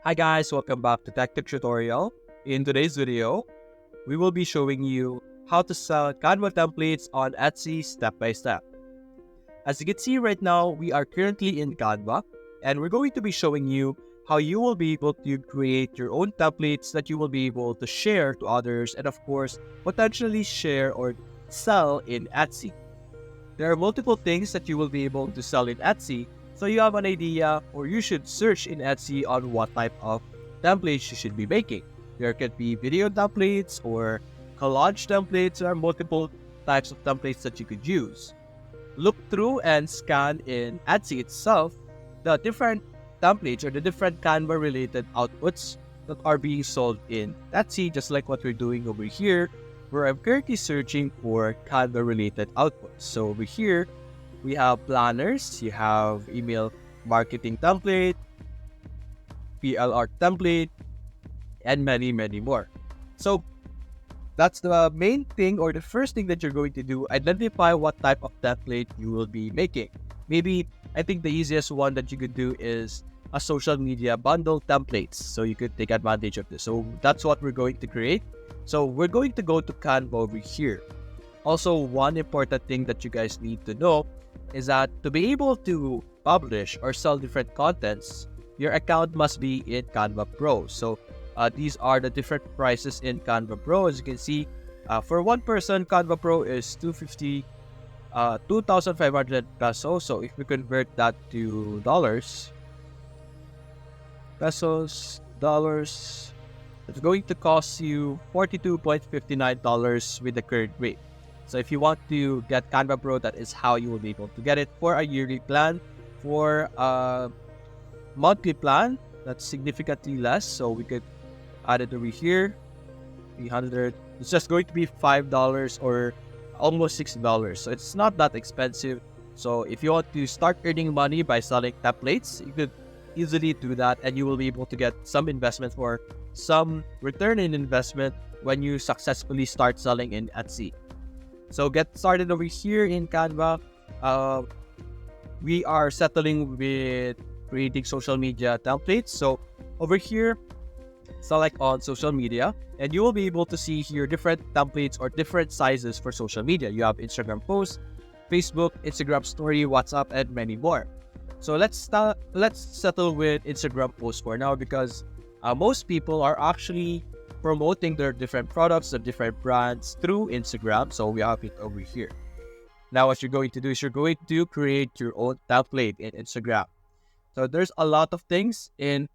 Hi guys, welcome back to Tech Tutorial. In today's video, we will be showing you how to sell Canva templates on Etsy step by step. As you can see right now, we are currently in Canva and we're going to be showing you how you will be able to create your own templates that you will be able to share to others and of course, potentially share or sell in Etsy. There are multiple things that you will be able to sell in Etsy, so you have an idea or you should search in Etsy on what type of templates you should be making. There could be video templates or collage templates. There are multiple types of templates that you could use. Look through and scan in Etsy itself the different templates or the different Canva related outputs that are being sold in Etsy, just like what we're doing over here, where I'm currently searching for Canva related outputs. So over here, we have planners, you have email marketing template, PLR template, and many more. So that's the main thing or the first thing that you're going to do. Identify what type of template you will be making. Maybe I think the easiest one that you could do is a social media bundle templates. So you could take advantage of this. So that's what we're going to create. So we're going to go to Canva over here. Also, one important thing that you guys need to know is that to be able to publish or sell different contents, your account must be in Canva Pro. So these are the different prices in Canva Pro. As you can see, for one person, Canva Pro is 2,500 pesos. So if we convert that to dollars, it's going to cost you $42.59 with the current rate. So if you want to get Canva Pro, that is how you will be able to get it. For a yearly plan, for a monthly plan, that's significantly less. So we could add it over here, 300. It's just going to be $5 or almost $6. So it's not that expensive. So if you want to start earning money by selling templates, you could easily do that and you will be able to get some investment or some return in investment when you successfully start selling in Etsy. So get started over here in Canva. We are settling with creating social media templates. So over here, select on social media and you will be able to see here different templates or different sizes for social media. You have Instagram posts, Facebook, Instagram story, WhatsApp, and many more. So let's settle with Instagram posts for now because most people are actually promoting their different products, the different brands through Instagram. So we have it over here. Now what you're going to do is you're going to create your own template in Instagram. So there's a lot of things in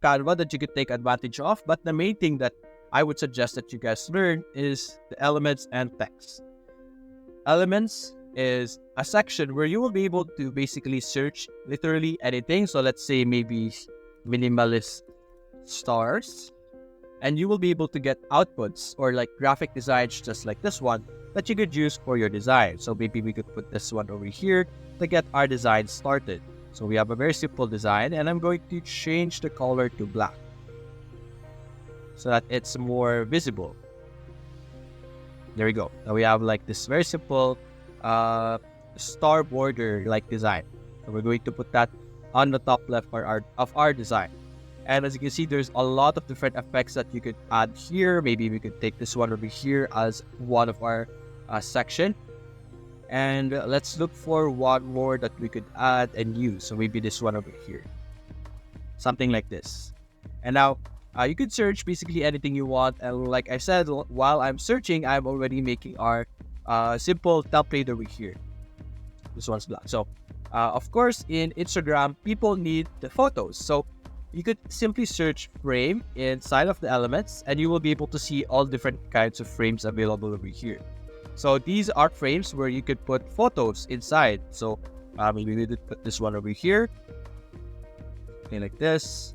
Canva that you could take advantage of, but the main thing that I would suggest that you guys learn is the elements and text. Elements is a section where you will be able to basically search literally anything. So let's say maybe minimalist stars, and you will be able to get outputs or like graphic designs just like this one that you could use for your design. So maybe we could put this one over here to get our design started. So we have a very simple design and I'm going to change the color to black so that it's more visible. There we go. Now we have like this very simple star border like design. So we're going to put that on the top left of our design. And as you can see, there's a lot of different effects that you could add here. Maybe we could take this one over here as one of our section. And let's look for one more that we could add and use. So maybe this one over here. Something like this. And now you could search basically anything you want. And like I said, while I'm searching, I'm already making our simple template over here. This one's black. So of course, in Instagram, people need the photos. So you could simply search frame inside of the elements and you will be able to see all different kinds of frames available over here. So these are frames where you could put photos inside. So maybe we could put this one over here. Okay, like this.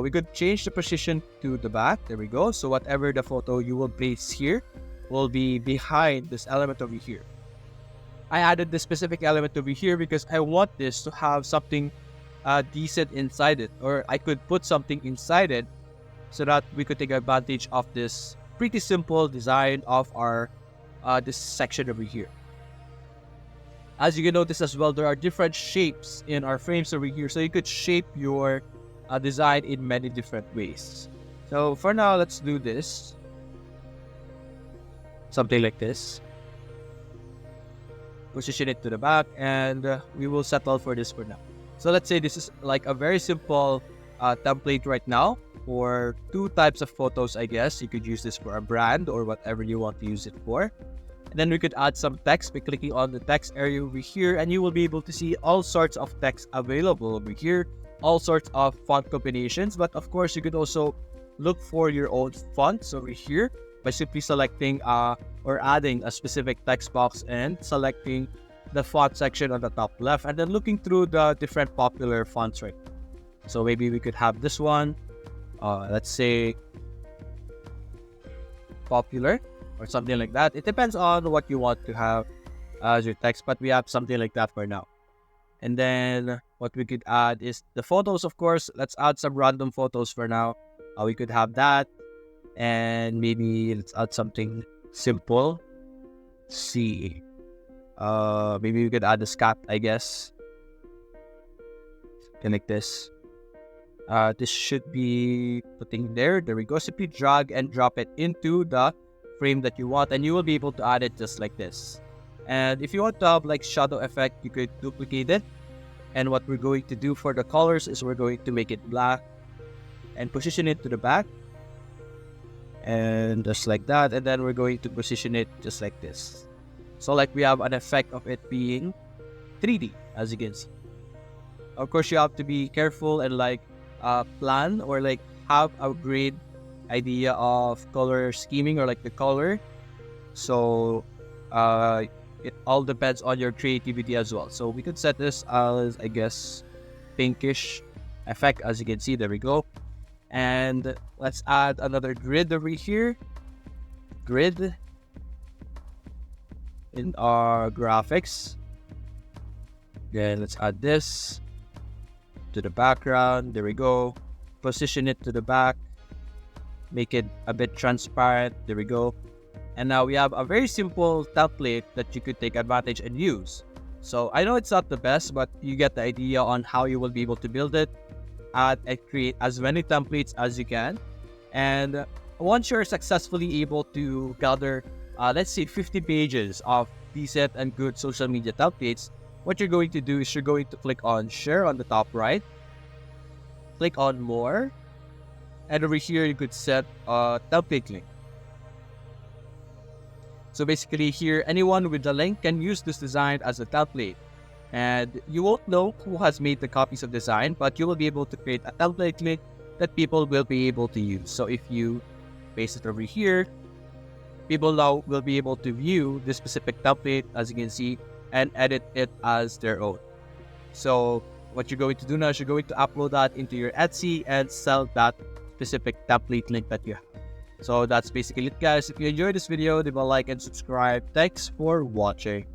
We could change the position to the back. There we go. So whatever the photo you will place here will be behind this element over here. I added this specific element over here because I want this to have something decent inside it, or I could put something inside it so that we could take advantage of this pretty simple design of our this section over here. As you can notice as well, there are different shapes in our frames over here. So you could shape your design in many different ways. So for now, let's do this. Something like this. Position it to the back, and we will settle for this for now. So let's say this is like a very simple template right now for two types of photos, I guess. You could use this for a brand or whatever you want to use it for. And then we could add some text by clicking on the text area over here, and you will be able to see all sorts of text available over here, all sorts of font combinations. But of course, you could also look for your own fonts over here by simply selecting or adding a specific text box and selecting the font section on the top left, and then looking through the different popular fonts right now. So maybe we could have this one, let's say popular or something like that. It depends on what you want to have as your text, but we have something like that for now. And then what we could add is the photos, of course. Let's add some random photos for now. We could have that, and maybe let's add something simple. Let's see. Maybe we could add a scat, I guess. Something like this. This should be putting there. There we go. Simply drag and drop it into the frame that you want, and you will be able to add it just like this. And if you want to have like shadow effect, you could duplicate it. And what we're going to do for the colors is we're going to make it black and position it to the back. And just like that. And then we're going to position it just like this. So like we have an effect of it being 3D, as you can see. Of course, you have to be careful and like plan or like have a great idea of color scheming or like the color. So it all depends on your creativity as well. So we could set this as, I guess, pinkish effect, as you can see. There we go. And let's add another grid over here. Grid in our graphics. Then let's add this to the background. There we go. Position it to the back. Make it a bit transparent. There we go. And now we have a very simple template that you could take advantage and use. So I know it's not the best, but you get the idea on how you will be able to build it. Add and create as many templates as you can. And once you're successfully able to gather, let's say 50 pages of decent and good social media templates, what you're going to do is you're going to click on share on the top right. Click on more. And over here, you could set a template link. So basically here, anyone with the link can use this design as a template. And you won't know who has made the copies of design, but you will be able to create a template link that people will be able to use. So if you paste it over here, people now will be able to view this specific template, as you can see, and edit it as their own. So what you're going to do now is you're going to upload that into your Etsy and sell that specific template link that you have. So that's basically it, guys. If you enjoyed this video, leave a like and subscribe. Thanks for watching.